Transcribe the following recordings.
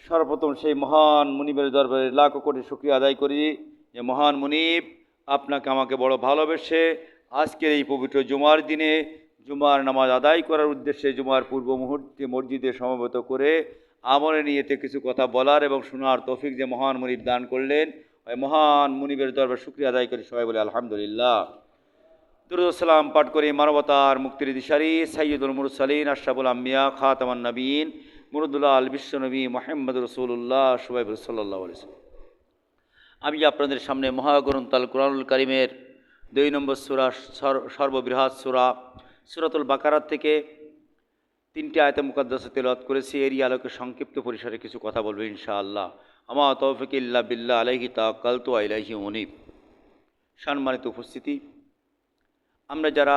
সর্বপ্রথম সেই মহান মুনিবের দরবারে লাখ কোটি শুকরিয়া আদায় করি যে মহান মুনিব আপনাকে আমাকে বড় ভালোবেসে আজকের এই পবিত্র জুমার দিনে জুমার নামাজ আদায় করার উদ্দেশ্যে জুমার পূর্ব মুহূর্তে মসজিদে সমবেত করে আমলে নিয়েতে কিছু কথা বলার এবং শোনার তৌফিক যে মহান মুনিব দান করলেন, ওই মহান মুনিবের দরবারে শুকরিয়া আদায় করি। সবাই বলে আলহামদুলিল্লাহ। দুরূদ সালাম পাঠ করি মানবতার মুক্তির দিশারি সাইয়্যিদুল মুরসালিন আশরাফুল আম্বিয়া খাতামান নবীন মুরুদুল্লাহ আল বিশ্বনবী মুহাম্মদ রাসূলুল্লাহ সাল্লাল্লাহু আলাইহি ওয়াসাল্লাম। আমি আপনাদের সামনে মহাগ্রন্থ আল কুরআনুল কারীমের 2 নম্বর সূরা, সর্ববৃহৎ সূরা সূরাতুল বাকারা থেকে 3টি আয়াতে মুকাদ্দাসা তেলাওয়াত করেছি। এরই আলোকে সংক্ষিপ্ত পরিসরে কিছু কথা বলবো ইনশাআল্লাহ। আমা তৌফিক ইল্লা বিল্লাহ আলাইহি তাওয়াক্কালতু ওয়া ইলাইহি উনীব। সম্মানিত উপস্থিতি, আমরা যারা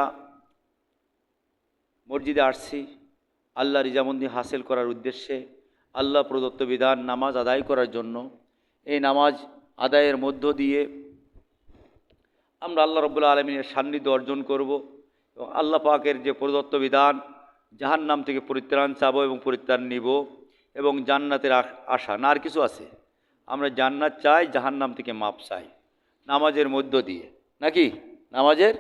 মসজিদে আসছি আল্লাহ রিজামন্দি হাসিল করার উদ্দেশ্যে, আল্লাহ প্রদত্ত বিধান নামাজ আদায় করার জন্য, এই নামাজ আদায়ের মধ্য দিয়ে আমরা আল্লাহ রাব্বুল আলামিনের সান্নিধ্য অর্জন করব এবং আল্লাহ পাকের যে প্রদত্ত বিধান জাহান্নাম থেকে পরিত্রাণ চাবো এবং পরিত্রাণ নিব এবং জান্নাতের আশা না আর কিছু আছে। আমরা জান্নাত চাই, জাহান্নাম থেকে মাপ চাই নামাজের মধ্য দিয়ে, নাকি নামাজের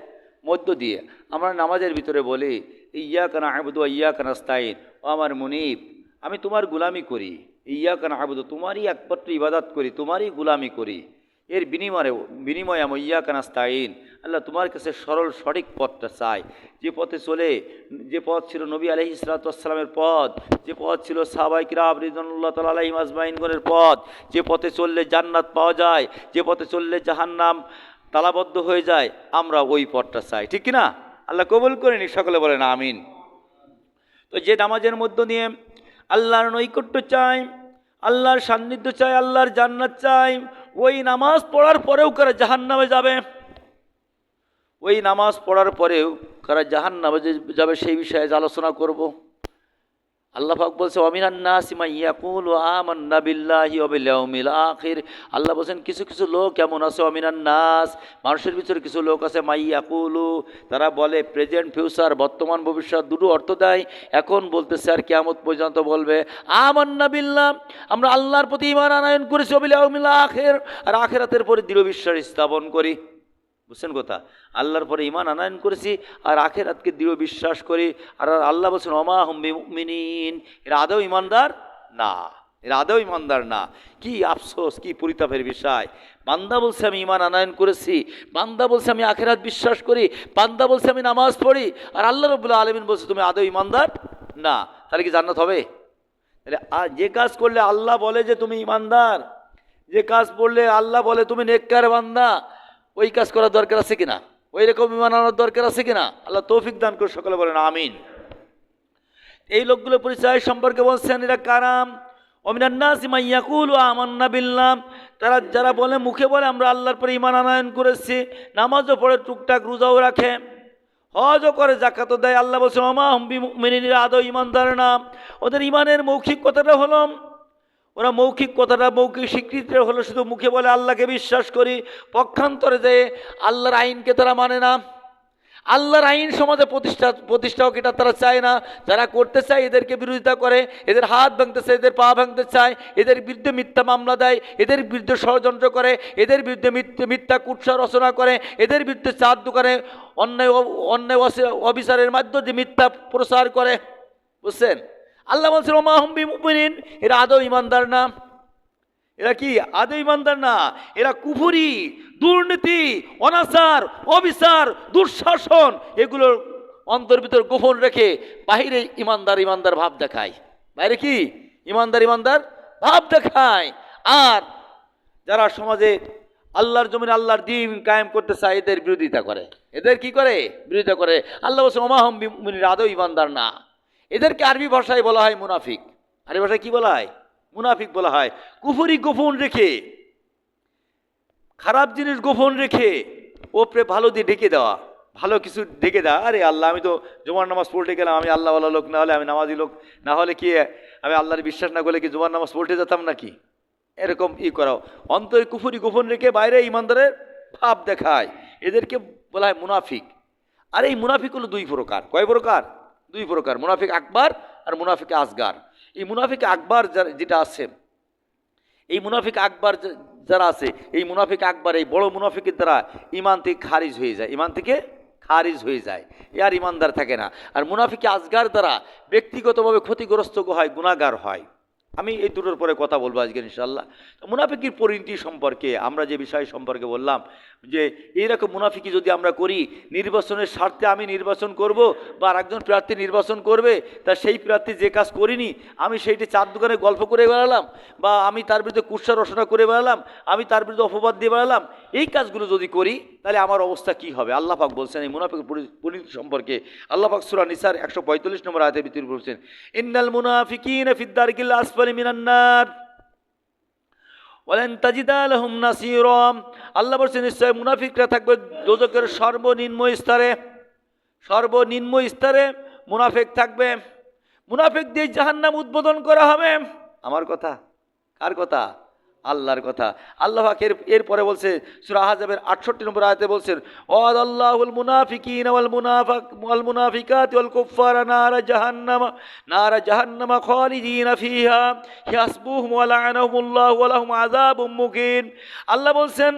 মধ্য দিয়ে। আমরা নামাজের ভিতরে বলি ইয়্যাকা না'বুদু ওয়া ইয়্যাকা নাস্তাঈন, ও আমার মুনিব আমি তোমার গুলামি করি, ইয়্যাকা না'বুদু তোমারই একমাত্র ইবাদত করি, তোমারই গুলামি করি, এর বিনিময়ে আমি ইয়্যাকা নাস্তাঈন আল্লাহ তোমার কাছে সরল সঠিক পথটা চাই। যে পথে চলে, যে পথ ছিল নবী আলাইহিস সালাতু ওয়াস সালামের পথ, যে পথ ছিল সাহাবায়ে কিরাম রিদওয়ানুল্লাহ তাআলা আলাইহিম আজমাইনগণের পথ, যে পথে চললে জান্নাত পাওয়া যায়, যে পথে চললে জাহান্নাম তালাবদ্ধ হয়ে যায়, আমরা ওই পথটা চাই, ঠিক কি না? আল্লাহ কবুল করেনি, সকলে বলেন আমিন। তো যে নামাজের মধ্য দিয়ে আল্লাহর নৈকট্য চাই, আল্লাহর সান্নিধ্য চাই, আল্লাহর জান্নাত চাই, ওই নামাজ পড়ার পরেও কারা জাহান্নামে যাবে, ওই নামাজ পড়ার পরেও কারা জাহান্নামে যাবে সেই বিষয়ে আলোচনা করব। আল্লাহ পাক বলছে ওয়ামিনান নাসি মান ইয়াকুলু আমান্না বিল্লাহি ওয়া বিল ইয়াউমিল আখির। আল্লাহ বলেন কিছু কিছু লোক কেমন আছে, ওয়ামিনান নাস মানুষের ভিতরে কিছু লোক আছে মাই ইয়াকুলু তারা বলে, প্রেজেন্ট ফিউচার বর্তমান ভবিষ্যৎ দুটো অর্থ দেয়। এখন বলতেছে আর কিয়ামত পর্যন্ত বলবে আমান্না বিল্লাহ আমরা আল্লাহর প্রতি ঈমান আনয়ন করেছি, ওয়া বিল ইয়াউমিল আখির আর আখিরাতের পরে দৃঢ় বিশ্বাস স্থাপন করি। বুঝছেন কথা? আল্লাহর পরে ঈমান আনয়ন করেছি আর আখিরাতকে দৃঢ় বিশ্বাস করি। আর আল্লাহ বলছেন ওমা হুম বিমুমিনিন, এরা আদৌ ঈমানদার না, এরা আদৌ ঈমানদার না। কি আফসোস, কি পরিতাপের বিষয়। বান্দা বলছে আমি ঈমান আনয়ন করেছি, বান্দা বলছে আমি আখিরাত বিশ্বাস করি, বান্দা বলছে আমি নামাজ পড়ি, আর আল্লাহ রাব্বুল আলামিন বলছে তুমি আদৌ ঈমানদার না। তাহলে কি জান্নাত হবে? তাহলে যে কাজ করলে আল্লাহ বলে যে তুমি ঈমানদার, যে কাজ করলে আল্লাহ বলে তুমি নেককার বান্দা, ওই কাজ করার দরকার আছে কিনা? ওই রকম ঈমান আনার দরকার আছে কিনা? আল্লাহ তৌফিক দান করে, সকলে বলেন আমিন। এই লোকগুলো পরিচয় সম্পর্কে বলছেন এরা কারাম ওমিনান নাসি মান ইয়াকুলু আমান্না বিল্লাহ, তারা যারা বলে মুখে বলে আমরা আল্লাহর পরে ঈমান আনয়ন করেছি, নামাজও পড়ে, টুকটাক রোজাও রাখে, হজও করে, যাকাতও দেয়। আল্লাহ বলছেন ওমা হুম বিমুমিনিন আদৌ ঈমানদার না। ওদের ঈমানের মৌখিক কথাটা হলো, ওরা মৌখিক কথাটা মৌখিক স্বীকৃতি হলো শুধু মুখে বলে আল্লাহকে বিশ্বাস করি, পক্ষান্তরে যে আল্লাহর আইনকে তারা মানে না, আল্লাহর আইন সমাজে প্রতিষ্ঠাও এটা তারা চায় না। যারা করতে চায় এদেরকে বিরোধিতা করে, এদের হাত ভাঙতে চায়, এদের পা ভাঙতে চায়, এদের বিরুদ্ধে মিথ্যা মামলা দেয়, এদের বিরুদ্ধে ষড়যন্ত্র করে, এদের বিরুদ্ধে মিথ্যা কুৎসা রচনা করে, এদের বিরুদ্ধে চার দোকানে অন্যায় অবিচারের মাধ্যমে মিথ্যা প্রচার করে। বুঝছেন? আল্লাহ বলছেন ওমা হুম বিমুমিনিন, এরা আদৌ ঈমানদার না। এরা কি আদৌ ঈমানদার না? এরা কুফরি, দুর্নীতি, অনাচার, অবিচার, দুঃশাসন এগুলোর অন্তর ভিতর গোপন রেখে বাহিরে ঈমানদার ঈমানদার ভাব দেখায়। বাইরে কি ঈমানদার ঈমানদার ভাব দেখায়। আর যারা সমাজে আল্লাহর জমিনে আল্লাহর দ্বীন কায়েম করতে চায় এদের বিরোধিতা করে। এদের কি করে? বিরোধিতা করে। আল্লাহ বলছেন ওমা হুম বিমুমিনিন, আদৌ ঈমানদার না। এদেরকে আরবি ভাষায় বলা হয় মুনাফিক। আরবি ভাষায় কি বলা হয়? মুনাফিক বলা হয়। কুফরি গোপন রেখে, খারাপ জিনিস গোপন রেখে ওপরে ভালো দিয়ে ঢেকে দেওয়া, ভালো কিছু ঢেকে দেওয়া। আরে আল্লাহ আমি তো জুমার নামাজ পড়তে গেলাম, আমি আল্লাহওয়ালা লোক না হলে, আমি নামাজি লোক না হলে কি আমি আল্লাহর বিশ্বাস না করলে কি জুমার নামাজ পড়তে যেতাম নাকি? এরকম করাও। অন্তরে কুফরি গোপন রেখে বাইরে ঈমানদারের ভাব দেখায়, এদেরকে বলা হয় মুনাফিক। আর এই মুনাফিক হলো দুই প্রকার। কয় প্রকার? দুই প্রকার। মুনাফিক আকবার আর মুনাফিক আসগার। এই মুনাফিক আকবার যেটা আছে এই মুনাফিক আকবর যারা আছে, এই মুনাফিক আকবর, এই বড় মুনাফিকের দ্বারা ইমান থেকে খারিজ হয়ে যায়, ইমান থেকে খারিজ হয়ে যায়, এ আর ইমানদার থাকে না। আর মুনাফিক আসগার দ্বারা ব্যক্তিগতভাবে ক্ষতিগ্রস্ত হয়, গুনাহগার হয়। আমি এই দুটোর পরে কথা বলবো আজকে ইনশাআল্লাহ। মুনাফিকের পরিণতি সম্পর্কে আমরা যে বিষয় সম্পর্কে বললাম, যে এইরকম মুনাফিকি যদি আমরা করি, নির্বাচনের স্বার্থে আমি নির্বাচন করব বা আর একজন প্রার্থী নির্বাচন করবে, তা সেই প্রার্থী যে কাজ করিনি আমি সেইটি চার দোকানে গল্প করে বেড়ালাম, বা আমি তার বিরুদ্ধে কুৎসা রচনা করে বেড়ালাম, আমি তার বিরুদ্ধে অপবাদ দিয়ে বেড়ালাম, এই কাজগুলো যদি করি তাহলে আমার অবস্থা কি হবে? আল্লাহ পাক বলছেন এই মুনাফিকের পরিণতি সম্পর্কে। আল্লাহ পাক সূরা নিসার 145 নম্বর আয়াতে ভিতরে বলছেন, ইন্নাল মুনাফিকিনা ফিদ দারকিল আসফালি মিনান নার ওয়ালান তাজিদা লাহুম নাসীরা। আল্লাহ বলছেন নিশ্চয় মুনাফিকরা থাকবে দোজখের সর্বনিম্ন স্তরে, সর্বনিম্ন স্তরে মুনাফিক থাকবে। মুনাফিক দিয়ে জাহান্নাম উদ্বোধন করা হবে। আমার কথা? কার কথা? আল্লাহর কথা। আল্লাহ পাক এরপরে বলছে সূরা আহজাবের 68 নম্বর আয়াতে বলছেন, ওয়াদাল্লাহুল মুনাফিকিনা ওয়াল মুনাফিকাতি ওয়াল কুফারা নারা জাহান্নামা খালিদিনা ফিহা হাসবুহুম ওয়া লা'নাহুমুল্লাহু ওয়া লাহুম আযাবুম মুকিন। আল্লাহ বলছেন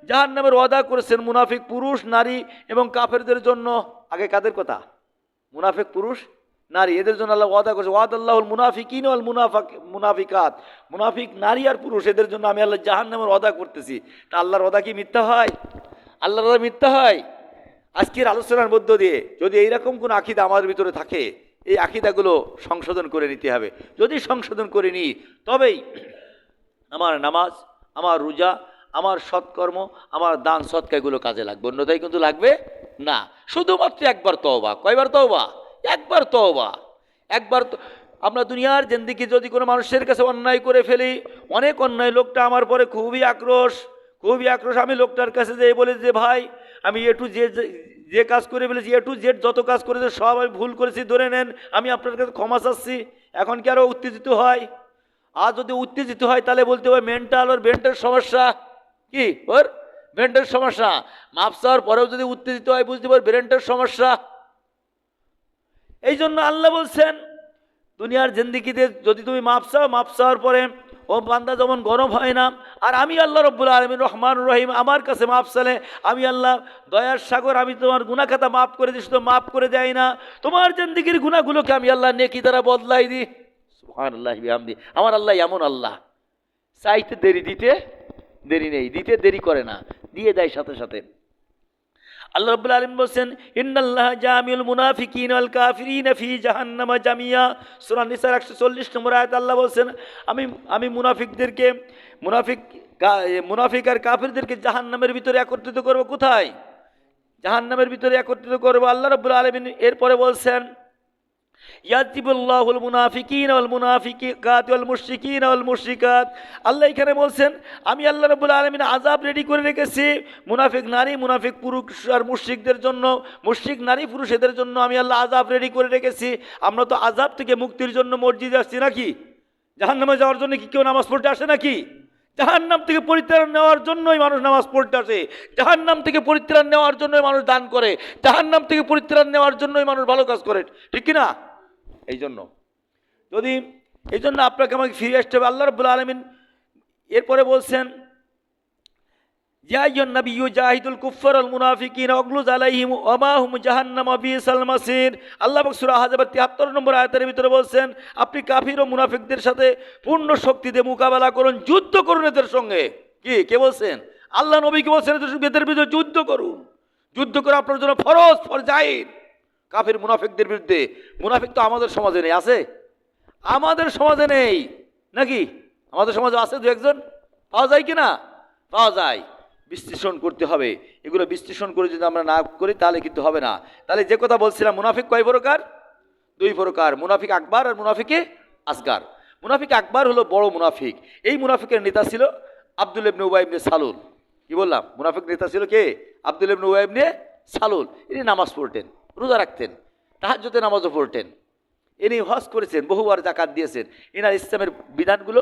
জাহান্নামের ওয়াদা করেছেন মুনাফিক পুরুষ, নারী এবং কাফেরদের জন্য। আগে কাদের কথা? মুনাফিক পুরুষ, নারী, এদের জন্য আল্লাহ ওয়াদা করেছে। ওয়াদাল্লাহুল মুনাফিকিন ওয়াল মুনাফিকাত, মুনাফিক নারী আর পুরুষ, এদের জন্য আমি আল্লাহ জাহান্নামের ওয়াদা করতেছি। তা আল্লাহর ওয়াদা কি মিথ্যা হয়? আল্লাহর ওয়াদা মিথ্যা হয়? আজকের আলোচনার মধ্য দিয়ে যদি এইরকম কোনো আকীদা আমাদের ভিতরে থাকে, এই আকীদাগুলো সংশোধন করে নিতে হবে। যদি সংশোধন করে নিই তবেই আমার নামাজ, আমার রোজা, আমার সৎকর্ম, আমার দান সৎকা এগুলো কাজে লাগবে, অন্যথায় কিন্তু লাগবে না। শুধুমাত্র একবার তওবা। কয়বার তওবা? একবার তওবা। একবার আমরা দুনিয়ার জিন্দেগি যদি কোনো মানুষের কাছে অন্যায় করে ফেলি, অনেক অন্যায়, লোকটা আমার পরে খুবই আক্রোশ, আমি লোকটার কাছে যেয়ে বলি যে ভাই আমি যে কাজ করে ফেলেছি, A to Z যত কাজ করেছে সব আমি ভুল করেছি, ধরে নেন, আমি আপনার কাছে ক্ষমা চাচ্ছি। এখন কি আরও উত্তেজিত হয়? আর যদি উত্তেজিত হয় তাহলে বলতে হবে মেন্টাল, ওর ব্রেনটার সমস্যা। কি ওর ব্রেনটার সমস্যা? মাপ চাওয়ার পরেও যদি উত্তেজিত হয় বুঝতে পার ব্রেনটার সমস্যা। এই জন্য আল্লাহ বলছেন দুনিয়ার জিন্দেগিতে যদি তুমি মাপ চাওয়ার পরে ও বান্দা যেমন গরম হয় না, আর আমি আল্লাহ রব্বুল আলামিন রহমান রহিম, আমার কাছে মাপ চাইলে আমি আল্লাহ দয়ার সাগর, আমি তোমার গুনাহ খাতা মাফ করে দিই। শুধু মাফ করে দেয় না, তোমার জিন্দেগির গুনাহগুলোকে আমি আল্লাহ নেকি দ্বারা বদলাই দিই। সুবহানাল্লাহি বিহামদি। আমার আল্লাহ এমন আল্লাহ, চাইতে দিতে দেরি নেই, দিতে দেরি করে না, দিয়ে দেয় সাথে সাথে। আল্লাহ রাব্বুল আলামিন বলেন ইন্নাল্লাহা জামিউল মুনাফিকিনা ওয়াল কাফিরিনা ফি জাহান্নামা জামিয়া। সূরা নিসার 140 নম্বর আয়াত আল্লাহ বলেন আমি মুনাফিক আর কাফিরদেরকে জাহান্নামের ভিতরে একত্রিত করব। কোথায়? জাহান্নামের ভিতরে একত্রিত করব। আল্লাহ রাব্বুল আলামিন এরপরে বলেন ইয়াজিবুল্লাহুল মুনাফিকিনা ওয়াল মুনাফিকাত ওয়াল মুশরিকিনা ওয়াল মুশরিকাত। আল্লাহ এখানে বলছেন আমি আল্লাহ রাব্বুল আলামিন আযাব রেডি করে রেখেছি মুনাফিক নারী, মুনাফিক পুরুষ আর মুশরিকদের জন্য, মুশরিক নারী পুরুষ এদের জন্য আমি আল্লাহ আযাব রেডি করে রেখেছি। আমরা তো আযাব থেকে মুক্তির জন্য মসজিদে আসছি নাকি? জাহান্নামে যাওয়ার জন্য কি কেউ নামাজ পড়তে আসে নাকি? জাহান্নাম থেকে পরিত্রাণ নেওয়ার জন্যই মানুষ নামাজ পড়তে আসে, জাহান্নাম থেকে পরিত্রাণ নেওয়ার জন্যই মানুষ দান করে, জাহান্নাম থেকে পরিত্রাণ নেওয়ার জন্যই মানুষ ভালো কাজ করে, ঠিক কি না? এই জন্য আপনাকে আমাকে ফিরে আসতে হবে। আল্লাহ রাব্বুল আলামিন এরপরে বলছেন ইয়া আইয়ুহান নাবিয়্যু জাহিদুল কুফফার ওয়াল মুনাফিকিনা ওয়াগলুজ আলাইহিম ওয়া মা হুম জাহান্নাম বিসাল মাসির। আল্লাহ পাক সূরা আহজাবের 73 নম্বর আয়াতের ভিতরে বলছেন আপনি কাফির ও মুনাফিকদের সাথে পূর্ণ শক্তি দিয়ে মোকাবেলা করুন, যুদ্ধ করুন এদের সঙ্গে। কে বলছেন? আল্লাহ নবীকে বলছেন এদের বিরুদ্ধে যুদ্ধ করুন, যুদ্ধ করে আপনার জন্য ফরজাইন কাফির মুনাফিকদের বিরুদ্ধে। মুনাফিক তো আমাদের সমাজে নেই, আছে? আমাদের সমাজে নেই নাকি? আমাদের সমাজে আছে দু একজন, পাওয়া যায় কি না? পাওয়া যায়। বিশ্লেষণ করতে হবে, এগুলো বিশ্লেষণ করে যদি আমরা না করি তাহলে কিন্তু হবে না। তাহলে যে কথা বলছিলাম, মুনাফিক কয় প্রকার? দুই প্রকার, মুনাফিক আকবার আর মুনাফিকে আসগার। মুনাফিক আকবার হলো বড় মুনাফিক। এই মুনাফিকের নেতা ছিল আব্দুল্লাহ ইবনে উবাই ইবনে সালুল। কি বললাম? মুনাফিক নেতা ছিল কে? আব্দুল্লাহ ইবনে উবাই ইবনে সালুল। ইনি নামাজ পড়তেন, রোজা রাখতেন, তাহাজ্জুদে নামাজও পড়তেন, ইনি হজ করেছেন, বহুবার যাকাত দিয়েছেন। ইনার ইসলামের বিধানগুলো,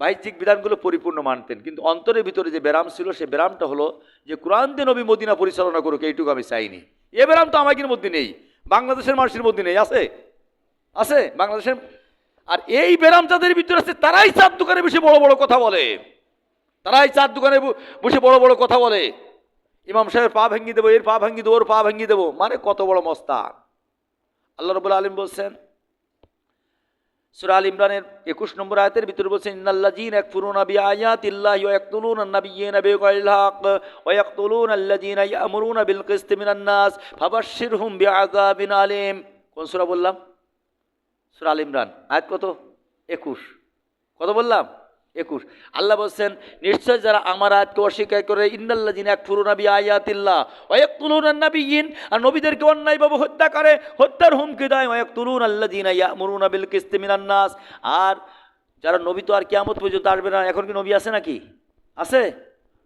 বাহ্যিক বিধানগুলো পরিপূর্ণ মানতেন, কিন্তু অন্তরের ভিতরে যে ব্যারাম ছিল সে ব্যারামটা হলো যে কোরআন দিয়ে নবী মদিনা পরিচালনা করুক, এইটুকু আমি চাইনি। এ ব্যারাম তো আমাদের মধ্যে নেই, বাংলাদেশের মানুষের মধ্যে নেই। আছে? বাংলাদেশের আর এই ব্যারাম যাদের ভিতরে আছে তারাই চার দোকানে বসে বড় বড় কথা বলে, তারাই চার দোকানে বসে বড় বড় কথা বলে। ইমাম সাহেবের পা ভেঙে দেবো, এর পা ভেঙে দেবো, ওর পা ভেঙে দেবো, মানে কত বড় মস্তান। আল্লাহ রাব্বুল আলামিন বলছেন সূরা আল ইমরানের 21 নম্বর আয়াতের ভিতরে বলছেন, ইন্নাল্লাযীনা ইয়াকফুরুনা বিআয়াতিল্লাহি ওয়া ইয়াকতুলুনা আন-নাবিয়্যিনা বিগাইরিল হক ওয়া ইয়াকতুলুনা আল্লাযীনা ইয়া'মুরুনা বিল কিসতি মিনান নাস ফাবাশশিরহুম বিআযাবিন আলীম। কোন সূরা বললাম? সূরা আল ইমরান, আয়াত কত? 21। কত বললাম? 21। আল্লাহ বলছেন, নিশ্চয় যারা আমার আয়াতকে অস্বীকার করে, ইন্নাল্লাযীনা ইয়াকফুরুনা বিআয়াতিল্লাহ ওয়া ইয়াকতুলুনা আন-নাবিয়্যিন, আর নবীদেরকে অন্যায়ভাবে হত্যা করে, হত্যার হুমকি দেয়, ওয়া ইয়াকতুলুনা আল্লাযীনা ইয়া'মুরুনা বিল কিসতি মিনান নাস, আর যারা নবী তো আর কিয়ামত পর্যন্ত আসবে না। এখন কি নবী আছে নাকি? আছে?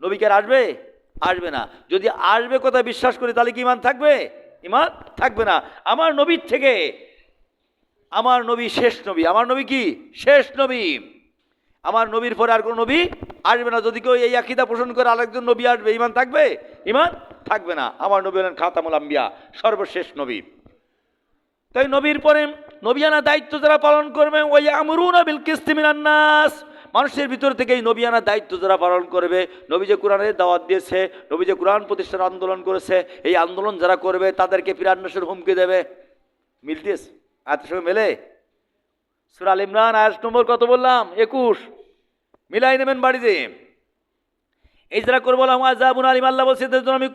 নবী কি আর আসবে? আসবে না। যদি আসবে কথা বিশ্বাস করি তাহলে কি ঈমান থাকবে? ঈমান থাকবে না। আমার নবীর থেকে, আমার নবী শেষ নবী, আমার নবী কি শেষ নবী, আমার নবীর পরে আর কোনো নবী আসবে না। যদি কেউ এই আকীদা পোষণ করে আরেকজন নবী আসবে, ঈমান থাকবে? ঈমান থাকবে না। আমার নবী হলেন খাতামুল আম্বিয়া, সর্বশেষ নবী। তাই নবীর পরে নবিয়ানা দায়িত্ব যারা পালন করবে, ওয়া ইয়া'মুরুনা বিল কিসতি মিনান নাস, মানুষের ভিতর থেকে এই নবিয়ানা দায়িত্ব যারা পালন করবে, নবী যে কোরআনের দাওয়াত দিয়েছে, নবী যে কোরআন প্রতিষ্ঠার আন্দোলন করেছে, এই আন্দোলন যারা করবে তাদেরকে ফিরান্নাসের হুমকি দেবে। মিলতেস আয়াতের সঙ্গে মেলে? সূরা আল ইমরান আয়াত নম্বর কত বললাম? 21। মিলাই নেবেন বাড়িতে। এই যারা করবো আযাবুন আলীম, আল্লাহ বলছে এদের জন্য আমি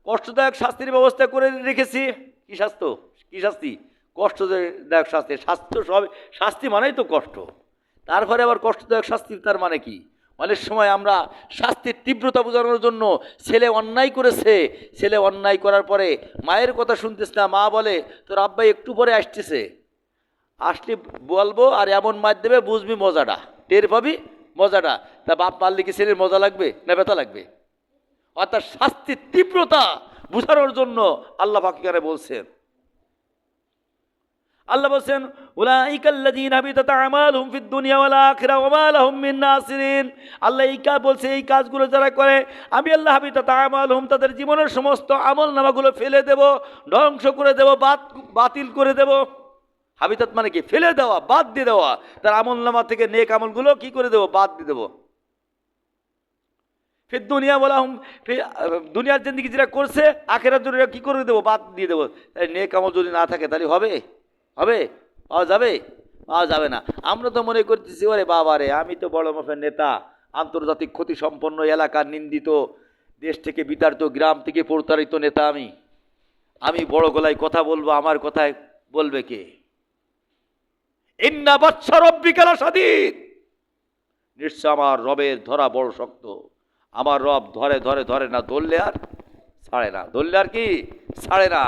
কষ্টদায়ক শাস্তির ব্যবস্থা করে রেখেছি। কি শাস্তি? কি শাস্তি? কষ্টদায়ক শাস্তি। শাস্তি সব, শাস্তি মানেই তো কষ্ট, তারপরে আবার কষ্টদায়ক শাস্তি, তার মানে কি? অনেক সময় আমরা শাস্তির তীব্রতা বোঝানোর জন্য, ছেলে অন্যায় করেছে, ছেলে অন্যায় করার পরে মায়ের কথা শুনতেছ না, মা বলে তোর আব্বা একটু পরে আসতেছে, আসলে বলবো আর এমন মার দেবে বুঝবি মজাটা, টের পাবি মজাটা। তা বাপ মারলে কি ছেলের মজা লাগবে না ব্যথা লাগবে? অর্থাৎ শাস্তির তীব্রতা বোঝানোর জন্য আল্লাহ পাক এখানে বলছেন। আল্লাহ বলছেন, উলাইকাল্লাযীনা হাবিতাত আমালুহুম ফিদ দুনিয়া ওয়াল আখিরা ওয়া মা লাহুম মিন নাসিরিন। আল্লাহ এই কাজ বলছে, এই কাজগুলো যারা করে আমি আল্লাহ হাবিতাত আমালুহুম, তাদের জীবনের সমস্ত আমল নামাগুলো ফেলে দেব, ধ্বংস করে দেব, বাতিল করে দেব। হাবিতাত মানে কি? ফেলে দেওয়া, বাদ দিয়ে দেওয়া। তার আমল নামা থেকে নেক আমলগুলো কি করে দেব? বাদ দিয়ে দেব। ফিদ দুনিয়া ওয়া লাহুম, দুনিয়ার জিন্দেগি যেটা করছে, আখিরাত জন্য কি করে দেবো? বাদ দিয়ে দেবো। তাই নেক আমল যদি না থাকে তাহলে হবে? হবে? পাওয়া যাবে? পাওয়া যাবে না। আমরা তো মনে করতেছি ওরে বাবা রে, আমি তো বড় মাপের নেতা, আন্তর্জাতিক ক্ষতি সম্পন্ন, এলাকার নিন্দিত, দেশ থেকে বিতাড়িত, গ্রাম থেকে প্রতারিত নেতা আমি বড় গলায় কথা বলবো, আমার কথায় বলবে কে? ইন্না বাতশা রাব্বিকা লাশাদীদ, নিশ্চয় আমার রবের ধরা বড় শক্ত। আমার রব ধরে ধরে ধরে না, ধরলে আর ছাড়ে না, ধরলে আর কি ছাড়ে না।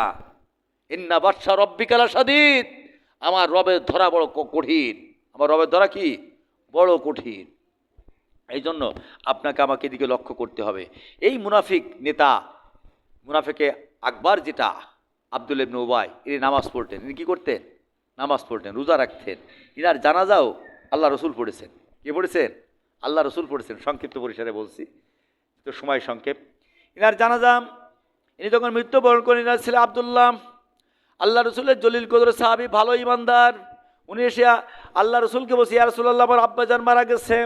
ইন্না বাতশা রাব্বিকা লাশাদীদ, আমার রবের ধরা বড় কঠিন। আমার রবের ধরা কি? বড় কঠিন। এই জন্য আপনাকে আমাকে এদিকে লক্ষ্য করতে হবে। এই মুনাফিক নেতা, মুনাফিকে আকবর যেটা আব্দুল্লাহ ইবনে উবাই, ইনি নামাজ পড়তেন। ইনি কী করতেন? নামাজ পড়তেন, রোজা রাখতেন। ইনার জানাজাও আল্লাহ রসুল পড়েছেন। কে পড়েছেন? আল্লাহ রসুল পড়েছেন। সংক্ষিপ্ত পরিসরে বলছি, তো সময় সংক্ষেপ। ইনার জানাজা, ইনি যখন মৃত্যুবরণ করেন, ইনার ছেলে আব্দুল্লাহ আল্লাহ রসুলের জলিল কদর সাহাবী, ভালো ইমানদার। উনি এসে আল্লাহ রসুলকে বলছে, ইয়া রাসূলুল্লাহ, আমার আব্বাজান মারা গেছে,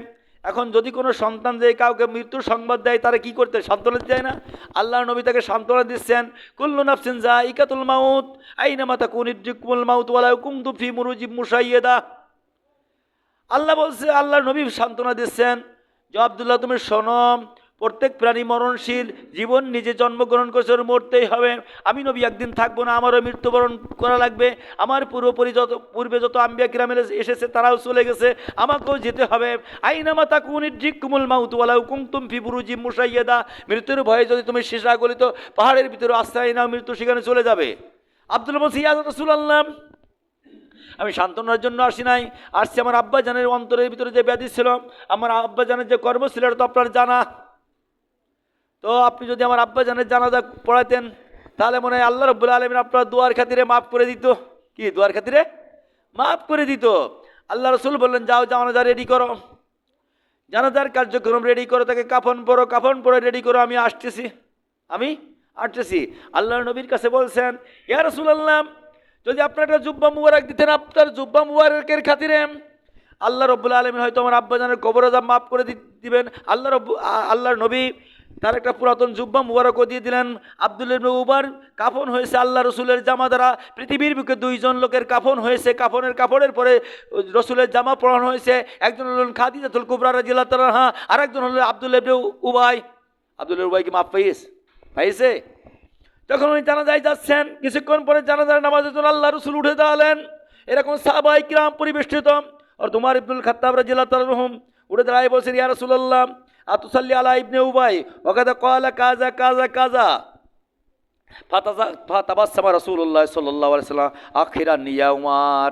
এখন যদি কোনো সন্তান যে কাউকে মৃত্যুর সংবাদ দেয় তারা কি করতে? সান্ত্বনা দেয় না? আল্লাহ নবী তাকে সান্ত্বনা দিচ্ছেন, কুল্লু নাফসিন যায়িকাতুল মাউত আইনামা তাকুনু ইদরিকুমুল মাউত ওয়ালাউ কুনতুম ফি মুরুজিম মুশাইয়াদা। আল্লাহ বলছে, আল্লাহ নবী সান্ত্বনা দিচ্ছেন যে আব্দুল্লাহ তুমি শোনো, প্রত্যেক প্রাণী মরণশীল, জীবন নিজে জন্মগ্রহণ করেছে, মরতেই হবে। আমি নবী একদিন থাকবো না, আমারও মৃত্যুবরণ করা লাগবে। আমার পূর্বে যত আম্বিয়া কিরাম এসেছে তারাও চলে গেছে, আমাকেও যেতে হবে। আইনামা তাকুনু ইদরিকুমুল মাউত ওয়ালাউ কুনতুম ফি বুরুজিম মুশাইয়াদা, মৃত্যুর ভয়ে যদি তুমি সীসাগলিত পাহাড়ের ভিতরে আশ্রয় নাও, মৃত্যু সেখানে চলে যাবে। আব্দুল্লাহ বলছে, ইয়া রাসূলুল্লাহ, আমি সান্ত্বনার জন্য আসি নাই, আসছি আমার আব্বাজানের অন্তরের ভিতরে যে ব্যাধি ছিল, আমার আব্বাজানের যে কর্ম ছিল, এটা তো আপনার জানা। তো আপনি যদি আমার আব্বাজানের জানাজা পড়াতেন তাহলে মনে হয় আল্লাহ রাব্বুল আলামিন আপনার দুয়ার খাতিরে মাফ করে দিত। কি দুয়ার খাতিরে মাফ করে দিত। আল্লাহ রসুল বললেন, যাও জানাজা রেডি করো, জানাজার কার্যক্রম রেডি করো, তাকে কাফন পরো, কাফন পরে রেডি করো, আমি আসতেছি। আল্লাহ নবীর কাছে বলছেন, ইয়া রাসূলুল্লাহ, যদি আপনার একটা জুব্বা মুবারক দিতেন, আপনার জুব্বা মুবারকের খাতিরে আল্লাহ রব্বুল আলামিন হয়তো আমার আব্বাজানের কবর আযাব মাফ করে দিবেন। আল্লাহর নবী তার একটা পুরাতন জুব্বা মুবারকও দিয়ে দিলেন। আব্দুল্লাহ ইবনে উবার কাফন হয়েছে আল্লাহ রসুলের জামা দ্বারা। পৃথিবীর বুকে দুইজন লোকের কাফন হয়েছে, কাফনের কাপড়ের পরে রসুলের জামা পরানো হয়েছে। একজন হলেন খাদিজাতুল কুবরা রাদিয়াল্লাহু তাআলা আনহা, আর একজন হলেন আব্দুল্লাহ ইবনে উবাই। আব্দুল্লাহ উবাই কি মাফ পাইছে? যখন উনি জানাজায় যাচ্ছেন, কিছুক্ষণ পরে জানাজার নামাজের জন্য আল্লাহ রসুল উঠে দাঁড়ালেন। এরকম সাহাবায়ে কিরাম পরিবেষ্টিত। আর তোমার ইবনুল খাত্তাব রাদিয়াল্লাহু তাআলা আনহু উঠে দাঁড়ায় বলছেন, ইয়া রাসূলুল্লাহ আতুসাল্লি আলা ইবনে উবাই ওয়াকাদ ক্বালা কাযা কাযা কাযা। ফাতাবাসসামা রাসূলুল্লাহ সাল্লাল্লাহু আলাইহি ওয়াসাল্লাম আখিরান ইয়া উমর।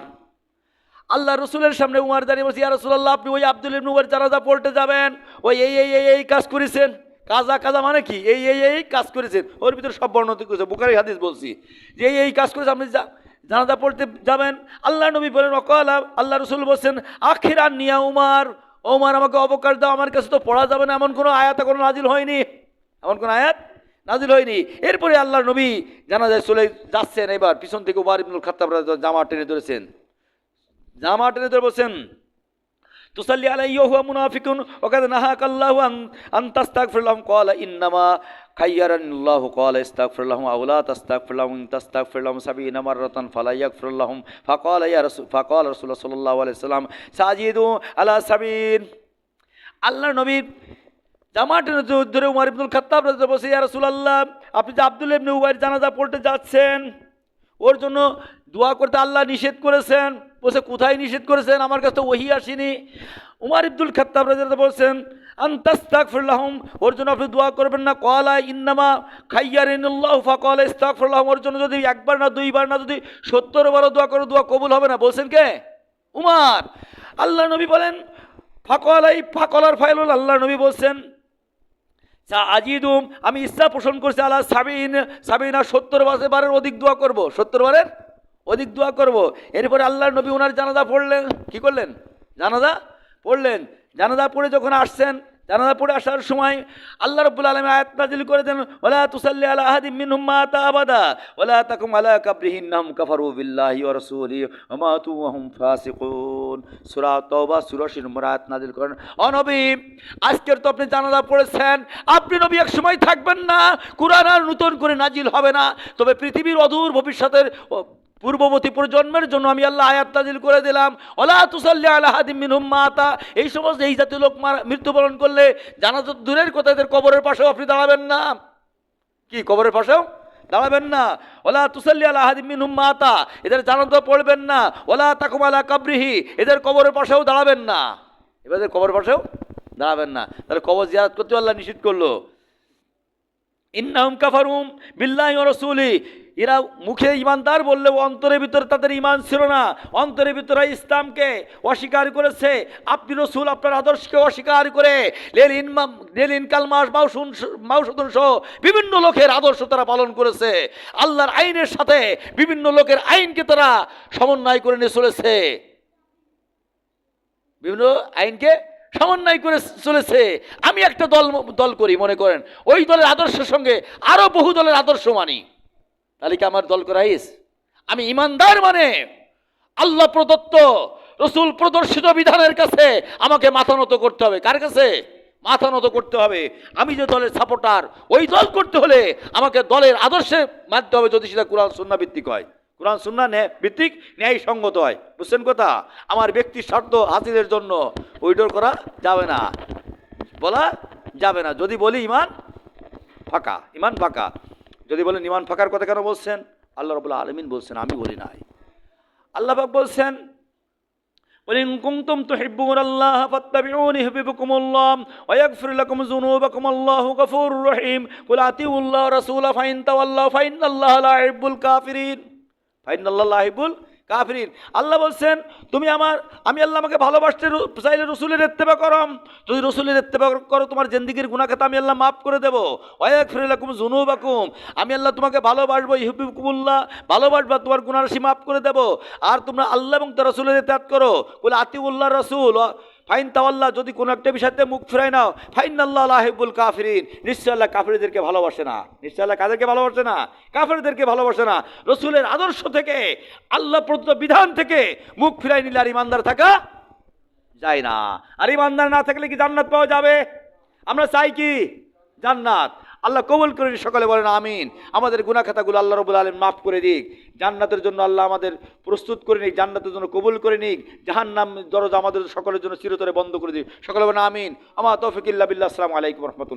আল্লাহ রসুলের সামনে উমর দাঁড়িয়ে বলছে, ইয়া রাসূলুল্লাহ আপনি ওই আব্দুল ইবনে উবাইর জানাজা পড়তে যাবেন, ওই এই কাজ করেছেন। কাজা কাজা মানে কি? এই কাজ করেছেন। ওর ভিতরে সব বর্ণনা করেছে, বুখারী হাদিস বলছি যে এই কাজ করেছে, আপনি জানাজা পড়তে যাবেন। আল্লাহ নবী বলেন ওয়াকালা, আল্লাহ রসুল বলছেন আখিরান ইয়া উমর, ওমর আমাকে অবকাশ দাও, আমার কাছে তো পড়া যাবে না, এমন কোনো আয়াত কোনো নাজিল হয়নি, এমন কোনো আয়াত নাজিল হয়নি। এরপরে আল্লাহ নবী জানাজায় চলে যাচ্ছেন, এবার পিছন থেকে উমর ইবনুল খাত্তাব জামা টেনে ধরেছেন, জামা টেনে ধরে বলছেন তুসাল্লি আলাইহি ওয়া হুয়া মুনাফিকুন ওয়াকাদ নাহাকাল্লাহু আন তাস্তাগফির লাহুম ক্বালা ইন্নামা খায়্যারানিল্লাহু ক্বালা ইস্তাগফির লাহুম আও লা তাস্তাগফির লাহুম ইন তাস্তাগফির লাহুম ৭০ মাররাতান ফালা ইয়াগফির লাহুম ফাকালা রাসূলুল্লাহ সাল্লাল্লাহু আলাইহি ওয়াসাল্লাম সাজিদু আলা ৭০। আল্লাহ নবী জামা টেনে ধরে উমর ইবনুল খাত্তাব রাদিয়াল্লাহু বলছে, ইয়া রাসূলুল্লাহ আপনি যে আব্দুল্লাহ ইবনে উবাইর জানাজা পড়তে যাচ্ছেন, ওর জন্য দোয়া করতে আল্লাহ নিষেধ করেছেন। বলছে কোথায় নিষেধ করেছেন? আমার কাছে তো ওহী আসেনি। উমর ইবনুল খাত্তাব রাদিয়াল্লাহু বলছেন আন তাস্তাগফির লাহুম, ওর জন্য আপনি দোয়া করবেন না। ক্বালা ইন্নামা খায়্যারানিল্লাহু ফাকালা ইস্তাগফির লাহুম, ওর জন্য যদি একবার না দুইবার না যদি ৭০ বারও দোয়া করো দোয়া কবুল হবে না। বলছেন কে? উমর। আল্লাহ নবী বলেন ফাকলার ফাইলুল, আল্লাহ নবী বলছেন আজিদুম, আমি ইচ্ছা পোষণ করছি আলা ৭০ বারের অধিক দোয়া করব, ৭০ বারের অধিক দোয়া করব। এরপরে আল্লাহ নবী ওনার জানাজা পড়লেন। কি করলেন? জানাজা পড়লেন। জানাজা পড়ে যখন আসছেন, জানাজা পড়ে আসার সময় আল্লাহ রাব্বুল আলামিন আয়াত নাযিল করে দেন, ওয়ালা তুসাল্লি আলা আহাদিম মিনহুম মাতা আবাদা ওয়ালা তাকুম আলা কাবরিহি ইন্নাহুম কাফারু বিল্লাহি ওয়া রাসূলিহি ওয়া মাতু ওয়া হুম ফাসিকুন। সূরা তাওবা ৮৪ নম্বর আয়াত নাযিল করেন। ও নবী, আজকের তো আপনি জানাজা পড়েছেন, আপনি নবী এক সময় থাকবেন না, কুরআন আর নতুন করে নাযিল হবে না, তবে পৃথিবীর অদূর ভবিষ্যতের পূর্ববর্তী প্রজন্মের জন্য আমি আল্লাহ আয়াত নাযিল করে দিলাম, ওয়ালা তুসাল্লি আলা আহাদিম মিনহুম মাতা। এই সমস্ত এই জাতীয় লোক মৃত্যুবরণ করলে জানাজা দূরের কথা, এদের কবরের পাশেও আপনি দাঁড়াবেন না। কি কবরের পাশেও দাঁড়াবেন না? ওয়ালা তুসাল্লি আলা আহাদিম মিনহুম মাতা, এদের জানাজা পড়বেন না। ওয়ালা তাকুম আলা কাবরিহি, এদের কবরের পাশেও দাঁড়াবেন না, এদের কবরের পাশেও দাঁড়াবেন না। তাহলে কবর জিয়ারত করতে আল্লাহ নিষেধ করলো। ইন্নাহুম কাফারুম বিল্লাহি ওয়া রাসূলিহি, এরা মুখে ইমানদার বললেও অন্তরের ভিতরে তাদের ইমান ছিল না, অন্তরের ভিতরে ইসলামকে অস্বীকার করেছে। আপনি রসুল আপনার আদর্শকে অস্বীকার করে লেলিন কালমাস মাউসুদুন সহ বিভিন্ন লোকের আদর্শ তারা পালন করেছে। আল্লাহর আইনের সাথে বিভিন্ন লোকের আইনকে তারা সমন্বয় করে নিয়ে চলেছে, বিভিন্ন আইনকে সমন্বয় করে চলেছে। আমি একটা দল করি, মনে করেন ওই দলের আদর্শের সঙ্গে আরো বহু দলের আদর্শ মানি, তাহলে কি আমার দল করাইস? আমি ইমানদার মানে আল্লাহ প্রদত্ত রসুল প্রদর্শিত বিধানের কাছে আমাকে মাথা নত করতে হবে। কার কাছে মাথা নত করতে হবে? আমি যে দলের সাপোর্টার, ওই দল করতে হলে আমাকে দলের আদর্শে মানতে হবে, যদি সেটা কোরআন সুন্নাহ ভিত্তিক হয়, কোরআন সুন্নাহ ভিত্তিক ন্যায় সঙ্গত হয়। বুঝছেন কথা? আমার ব্যক্তির স্বার্থ হাসিলের জন্য ওইডোর করা যাবে না, বলা যাবে না। যদি বলি ইমান ফাঁকা, ইমান ফাঁকা। যদি বলেন ইমান ফাঁকার কথা কেন বলছেন? আল্লাহ রাব্বুল আলামিন বলছেন, আমি বলি নাই। আল্লাহ পাক বলছেন, ওয়াইন কুনতুম তুহিব্বুনাল্লাহ ফাত্তাবিউনি ইউহিব্বুকুমুল্লাহ ওয়া ইয়াগফির লাকুম যুনুবাকুম আল্লাহু গফুরুর রহিম কুল আতিউল্লাহ ওয়া রাসূলাহু ফাইন তাওয়াল্লাউ ফাইন্নাল্লাহা লা ইউহিব্বুল কাফিরিন, ফাইন্নাল্লাহা লা ইউহিব্বুল কাফিরিন। আল্লাহ বলছেন, আমি আল্লাহ আমাকে ভালোবাসতে চাইলে রসুলের ইত্তেবা করো, যদি রসুলের ইত্তেবা করো তোমার জিন্দেগির গুনাহ খাতা আমি আল্লাহ মাফ করে দেবো। ওয়া ইয়াগফির লাকুম যুনুবাকুম, আমি আল্লাহ তোমাকে ভালোবাসবো, ইউহিব্বুকুমুল্লাহ ভালোবাসবা, তোমার গুনাহ রাশি মাফ করে দেবো। আর তোমরা আল্লাহ এবং তার রাসূলের ইতাআত করো। কুল আতিউল্লাহ রাসূল ফাইন তাওয়াল্লাহ, যদি কোনো একটা বিষয়তে মুখ ফিরাই নাও, ফাইন্নাল্লাহা লা ইউহিব্বুল কাফিরিন, নিশ্চয় আল্লাহ কাফিরদেরকে ভালোবাসে না। নিশ্চয় আল্লাহ কাদেরকে ভালোবাসে না? কাফিরদেরকে ভালোবাসে না। রসুলের আদর্শ থেকে, আল্লাহ প্রদত্ত বিধান থেকে মুখ ফিরাই নিলে আর ইমানদার থাকা যায় না। আর ইমানদার না থাকলে কি জান্নাত পাওয়া যাবে? আমরা চাই কি? জান্নাত। আল্লাহ কবুল করেন, সকলে বলেন আমিন। আমাদের গুনাহ খাতাগুলো আল্লাহ রাব্বুল আলামিন মাফ করে দিক। জান্নাতের জন্য আল্লাহ আমাদের প্রস্তুত করে নিক, জান্নাতের জন্য কবুল করে নিক। জাহান্নাম দরজা আমাদের সকলের জন্য চিরতরে বন্ধ করে দিক। সকলে বলেন আমিন। আমা তৌফিক ইল্লা বিল্লাহ। আসসালামু আলাইকুম ওয়া রাহমাতুল্লাহ।